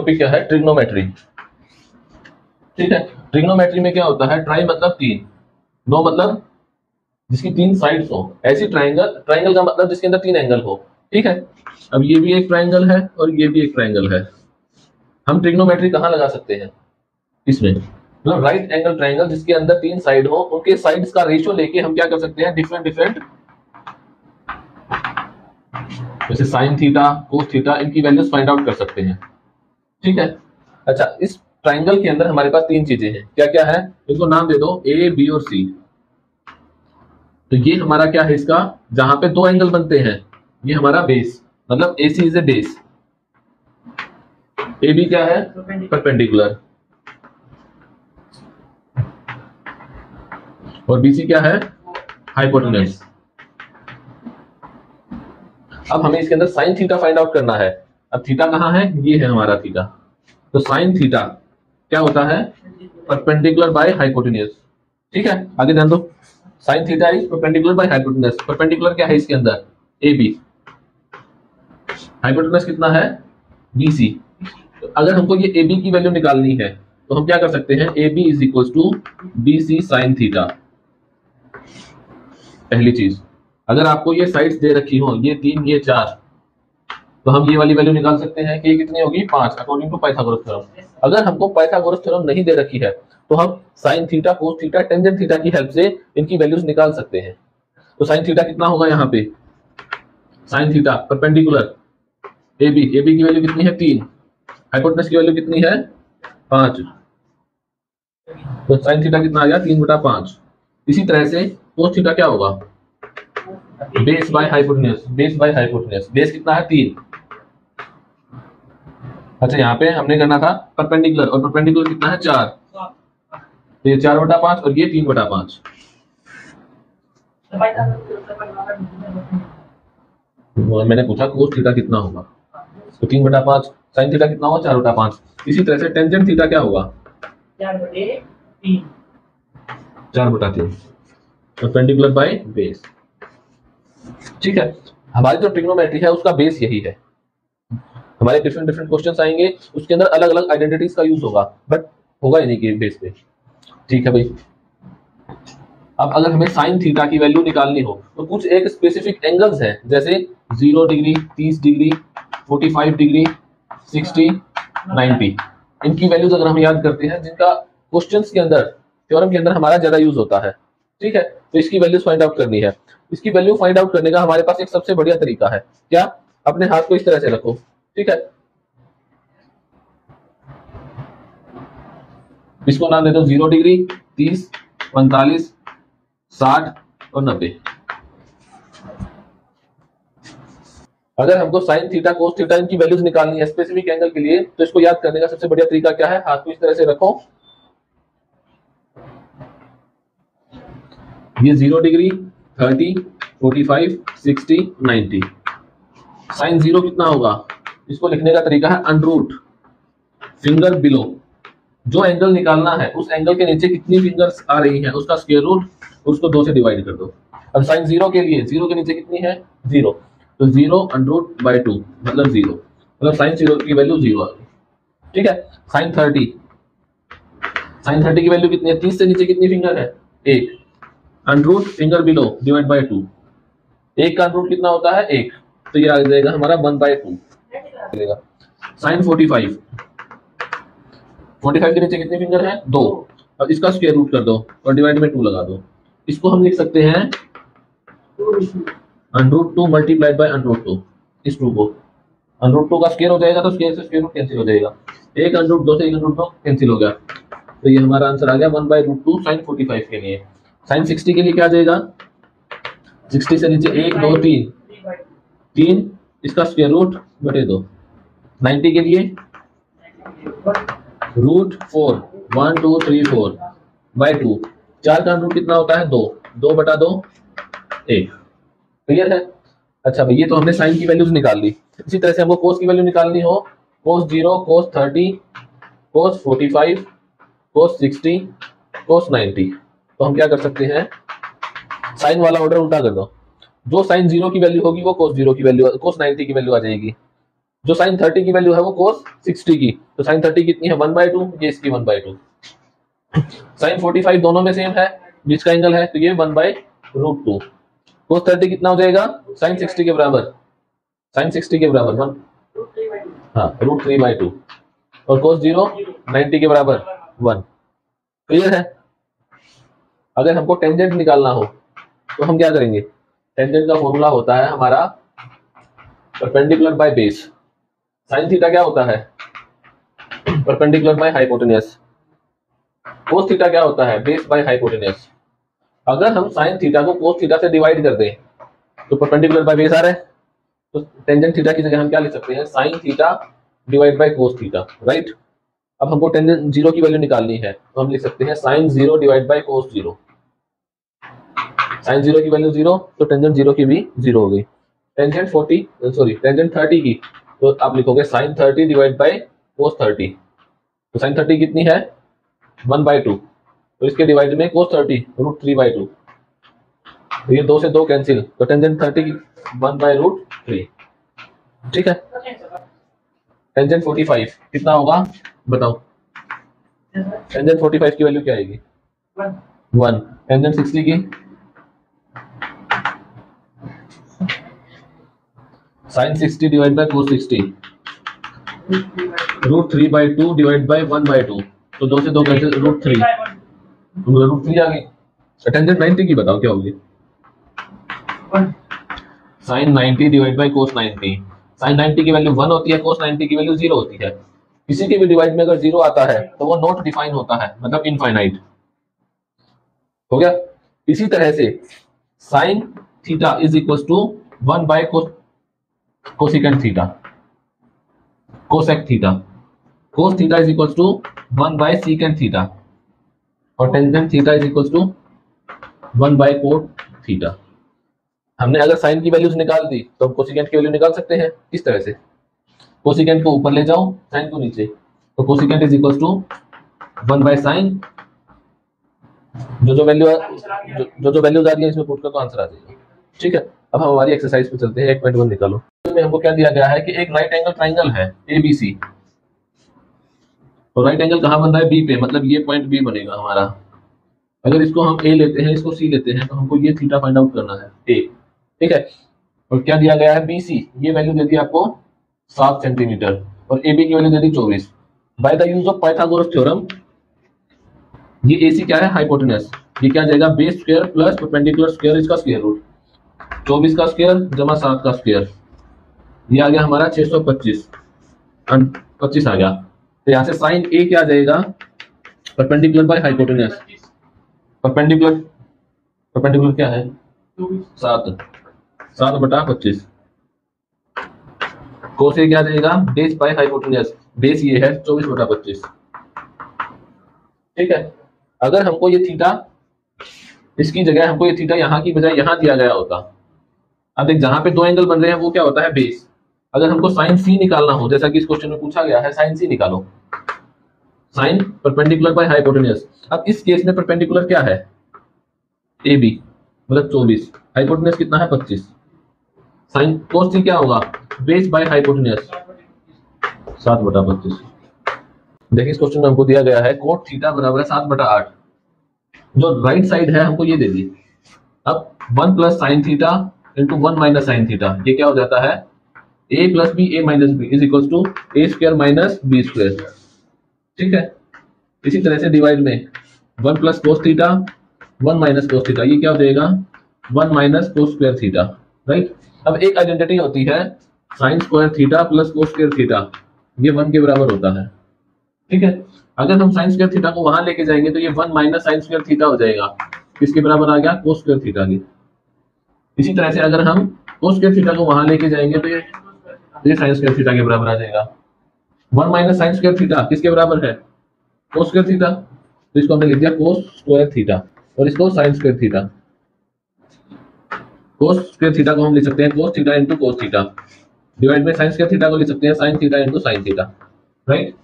Topic क्या है, trigonometry. ठीक है, ट्रिग्नोमेट्री में क्या होता है, ट्राई मतलब तीन, नो मतलब जिसकी तीन साइड्स हो, ऐसी ट्राइंगल, ट्राइंगल का मतलब जिसके अंदर तीन एंगल हो। ठीक है, अब ये भी एक ट्राइंगल है और ये भी एक ट्राइंगल है। हम ट्रिग्नोमेट्री कहाँ लगा सकते हैं, इसमें, मतलब राइट एंगल ट्राइंगल जिसके अंदर तीन साइड हो, उनके साइड्स का रेशियो लेके हम क्या कर सकते हैं, डिफरेंट डिफरेंट, जैसे साइन थीटा, कोस थीटा, इनकी वैल्यूज फाइंड आउट कर सकते हैं। ठीक है, अच्छा, इस ट्राइंगल के अंदर हमारे पास तीन चीजें हैं, क्या क्या है, इनको नाम दे दो ए, बी और सी। तो ये हमारा क्या है, इसका जहां पे दो एंगल बनते हैं, ये हमारा बेस, मतलब A C is a base, A B क्या है, परपेंडिकुलर, और बी सी क्या है, हाइपोटेन्यूज। अब हमें इसके अंदर साइन थीटा फाइंड आउट करना है। अब थीटा कहाँ है, ये है हमारा थीटा, तो साइन थीटा क्या होता है, परपेंडिकुलर बाय हाइपोटेन्यूज। ठीक है, आगे ध्यान दो, sign theta is perpendicular by hypotenuse. Perpendicular क्या है इसके अंदर, ए बी, हाइपोटेन्यूज कितना है, बी सी। तो अगर हमको ये ए बी की वैल्यू निकालनी है तो हम क्या कर सकते हैं, A B is equal to B C sine theta. पहली चीज, अगर आपको ये साइड्स दे रखी हो, ये तीन ये चार, तो हम ये वाली वैल्यू निकाल सकते हैं कि ये कितनी होगी, 5, अकॉर्डिंग टू पाइथागोरस थ्योरम। अगर हमको पाइथागोरस थ्योरम नहीं दे रखी है तो हम sine theta, cos theta, tangent theta की हेल्प से इनकी वैल्यूज निकाल सकते हैं। तो साइन थीटा कितना होगा, यहाँ पे sine theta perpendicular A B की वैल्यू कितनी है, 3, हाइपोटेन्यूज की वैल्यू कितनी है, 5, तो साइन थीटा कितना आ गया, 3/5। इसी तरह से कोस थीटा क्या होगा, base by hypotenuse, base by hypotenuse, base कितना है, 3। अच्छा, यहाँ पे हमने करना था परपेंडिकुलर, और परपेंडिकुलर कितना है, 4, तो ये 4/5 और ये 3/5। मैंने पूछा कोस थीटा कितना होगा, तो 3/5, साइन थीटा कितना होगा, 4/5। इसी तरह से टेंजेंट थीटा क्या होगा, 4/3, परपेंडिकुलर बाय बेस। ठीक है, हमारी जो ट्रिग्नोमेट्री है उसका बेस यही है। हमारे डिफरेंट डिफरेंट क्वेश्चंस आएंगे, उसके अंदर अलग अलग आइडेंटिटीज का यूज होगा, बट होगा इन्हीं के बेस पे। ठीक है भाई, अब अगर हमें साइन थीटा की वैल्यू निकालनी हो तो कुछ एक स्पेसिफिक एंगल्स हैं, जैसे 0 डिग्री, 30 डिग्री, 45 डिग्री, 60, 90, इनकी वैल्यूज अगर हम याद करते हैं, जिनका क्वेश्चंस के अंदर, थ्योरम के अंदर हमारा ज्यादा यूज होता है। ठीक है, तो इसकी वैल्यूज फाइंड आउट करनी है। इसकी वैल्यू फाइंड आउट करने का हमारे पास एक सबसे बढ़िया तरीका है, क्या, अपने हाथ को इस तरह से रखो। ठीक है, इसको नाम दे दो 0 डिग्री, 30, 45, 60 और 90। अगर हमको साइन थीटा, कोस थीटा, इनकी वैल्यूज निकालनी है स्पेसिफिक एंगल के लिए, तो इसको याद करने का सबसे बढ़िया तरीका क्या है, हाथ को इस तरह से रखो, ये 0 डिग्री, 30, 45, 60, 90। साइन 0 कितना होगा, इसको लिखने का तरीका है अंडरूट फिंगर बिलो। जो एंगल निकालना है उस एंगल के नीचे कितनी फिंगर्स आ रही हैं उसका स्क्वायर रूट, उसको 2 से डिवाइड कर दो। अब साइन 0 के लिए 0 के नीचे कितनी है, 0, तो 0√2 मतलब 0, मतलब साइन 0 की वैल्यू 0 आ गई। ठीक है, साइन 30, साइन 30 की वैल्यू कितनी है, 30 से नीचे कितनी फिंगर है, 1, under root finger below divide by 2, 1 का अंडरूट कितना होता है, 1, तो ये आ जाएगा हमारा 1/2 मिलेगा। साइन 45, 45 के नीचे कितनी फिंगर है, 2, अब इसका स्क्वायर रूट कर दो और डिवाइड में 2 लगा दो। इसको हम लिख सकते हैं √2 मल्टीप्लाइड बाय √2, इस 2 को, √2 का स्क्वायर हो जाएगा तो स्क्वायर से स्क्वायर रूट कैंसिल हो जाएगा, 1 √2 से 1 √2 कैंसिल हो गया, तो ये हमारा आंसर आ गया 1/√2 साइन 45 के लिए। साइन 60 के लिए क्या आ जाएगा, 60 से नीचे 1, 2, 3, इसका स्क्वायर रूट बटे 2। 90 के लिए √4, 1, 2, 3, 4 बाय 2, 4 का रूट कितना होता है, 2, 2/2, 1। क्लियर है। अच्छा भाई, ये तो हमने साइन की वैल्यूज निकाल ली। इसी तरह से हमको कोस की वैल्यू निकालनी हो, कोस 0, कोस 30, कोस 45, कोस 60, कोस 90, तो हम क्या कर सकते हैं, साइन वाला ऑर्डर उल्टा कर दो। जो साइन 0 की वैल्यू होगी वो कोस 0 की वैल्यू, कोस 90 की वैल्यू आ जाएगी। जो साइन 30 की वैल्यू है वो कोस 60 की, तो साइन 30 कितनी है 1/2, ये इसकी 1/2। साइन 45 दोनों में सेम है, बीच का एंगल है, तो ये 1/√2। कोस 30 कितना हो जाएगा साइन 60 के बराबर, साइन 60 के बराबर 1, हाँ √3/2। और कोस 0 90 के बराबर 1। क्लियर है। अगर हमको टेंजेंट निकालना हो तो हम क्या करेंगे, टेंजेंट का फॉर्मूला होता है हमारा perpendicular by base. Sine theta क्या होता है, perpendicular by hypotenuse. Cos theta क्या होता है, बेस बाय हाइपोटेन्यूस। अगर हम साइन थीटा को कोस थीटा से डिवाइड कर दें तो परपेंडिकुलर बाय बेस आ रहा है, तो टेंजेंट थीटा की जगह हम क्या लिख सकते हैं, sine theta divide by cos theta, right. अब हमको टेंजेंट 0 की वैल्यू निकालनी है, तो हम लिख सकते हैं sine 0 divide by cos 0। Sine 0 की वैल्यू 0, तो टेंजेंट 0 की भी 0 हो गई। टेंजेंट 30 की, तो आप लिखोगे साइन 30 डिवाइड बाय कोस 30। तो साइन 30 कितनी है 1/2, तो इसके डिवाइड में कोस 30 √3/2। तो ये 2 से 2 कैंसिल, तो टेंजेंट 30 1/√3। ठीक है। टेंजेंट 45 कितना होगा बताओ, टेंजेंट 45 की वैल्यू क्या आएगी 1। टेंजेंट 60 की sine 60 divide by cos 60 √3/2 divide by 1/2, तो 2 से 2 कैंसिल √3 आ गई। टेंजेंट 90 की बताओ क्या होगी, sine 90 divide by cos 90। Sine 90 की वैल्यू 1 होती है, कोस 90 की वैल्यू 0 होती है। किसी के भी डिवाइड में अगर 0 आता है तो वो नॉट डिफाइन होता है, मतलब इनफाइनाइट हो गया। इसी तरह से sine theta is equal to 1 by cosecant theta, cosec theta. Cos theta is equal to 1 by secant theta, और tangent theta is equal to 1 by cot theta. हमने अगर साइन की वैल्यूज निकाल दी तो हम कोसेकेंट की वैल्यू निकाल सकते हैं इस तरह से, कोसेकेंट को ऊपर ले जाओ साइन को नीचे, तो cosecant is equal to 1 by sine, जो वैल्यूज आ रही है इसमें पुट कर तो आंसर आ जाएगा। ठीक है। अब हम हमारी एक्सरसाइज पे चलते हैं, 1.1 निकालो। इसमें हमको क्या दिया गया है कि एक राइट एंगल ट्राइंगल है ABC, और राइट एंगल कहाँ बन रहा है B पे, मतलब ये पॉइंट B बनेगा हमारा। अगर इसको हम A लेते हैं, इसको C लेते हैं, तो हमको ये थीटा फाइंड आउट करना है A। ठीक है। और क्या दिया गया है BC, ये वैल्यू दे दी आपको 7 सेंटीमीटर, और AB की value they the 24। By the use of Pythagoras theorem, ये AC क्या है हाइपोटेनस, ये क्या जाएगा base square plus perpendicular square, इसका स्क्वायर रूट 24 का स्क्वायर जमा 7 का स्क्वायर, ये आ गया हमारा 625 25 आ गया। तो यहाँ से साइन A क्या आ जाएगा परपेंडिकुलर बाय हाइपोटेनस, परपेंडिकुलर क्या है 7/25। कोस A क्या आ जाएगा बेस बाय हाइपोटेनस, बेस ये है 24/25। ठीक है। अगर हमको ये थीटा, इसकी जगह हमको ये थीटा यहाँ की बजाय यहाँ दिया गया होता। अब देख जहां पे 2 एंगल बन रहे हैं वो क्या होता है बेस। अगर हमको साइन C निकालना हो, जैसा कि इस क्वेश्चन में पूछा गया है, साइन C निकालो, साइन परपेंडिकुलर बाय हाइपोटेन्यूज। अब इस केस में परपेंडिकुलर क्या है AB, मतलब 24, हाइपोटेन्यूज कितना है 25। साइन कोस C क्या होगा बेस बाय हाइपोटेन्यूज 7/25। देखिए इस क्वेश्चन में हमको दिया गया है कोट थीटा बराबर है 7/8, जो राइट साइड है हमको ये दे दी। अब 1 plus sine theta into 1 minus sine theta, ये क्या हो जाता है A plus B A minus B is equal to A square minus B square. ठीक है। इसी तरह से डिवाइड में 1 plus cos theta 1 minus cos theta, ये क्या हो जाएगा 1 minus cos square theta, right. अब एक आइडेंटिटी होती है sine square theta plus cos square theta, ये 1 के बराबर होता है। ठीक है। अगर हम साइन स्क्वायर थीटा को वहां लेके जाएंगे तो ये 1 माइनस साइन स्क्वायर थीटा हो जाएगा, किसके बराबर आ गया कोस स्क्वायर थीटा की। इसी तरह से अगर हम कोस स्क्वायर थीटा को वहां लेके जाएंगे तो ये साइन स्क्वायर थीटा के बराबर आ जाएगा। 1 माइनस साइन स्क्वायर थीटा किसके बराबर है कोस स्क्वायर थीटा, तो इसको हमने लिख दिया कोस स्क्वायर थीटा, और इसको साइन स्क्वायर थीटा। कोस स्क्वायर थीटा को हम लिख सकते हैं cos theta into cos theta, divide में साइन स्क्वायर थीटा को लिख सकते हैं sign theta into sine theta, right.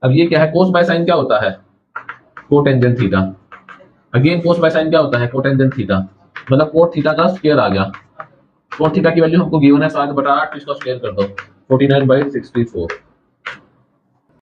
अब ये क्या है कोस बाय साइन क्या होता है cotangent theta. Again cos by sine क्या होता है कोटेंजेंट थीटा, मतलब कोट थीटा का स्क्वायर आ गया। कोट थीटा की वैल्यू हमको गिवन है 7/8, इसका स्क्वायर कर दो 49/64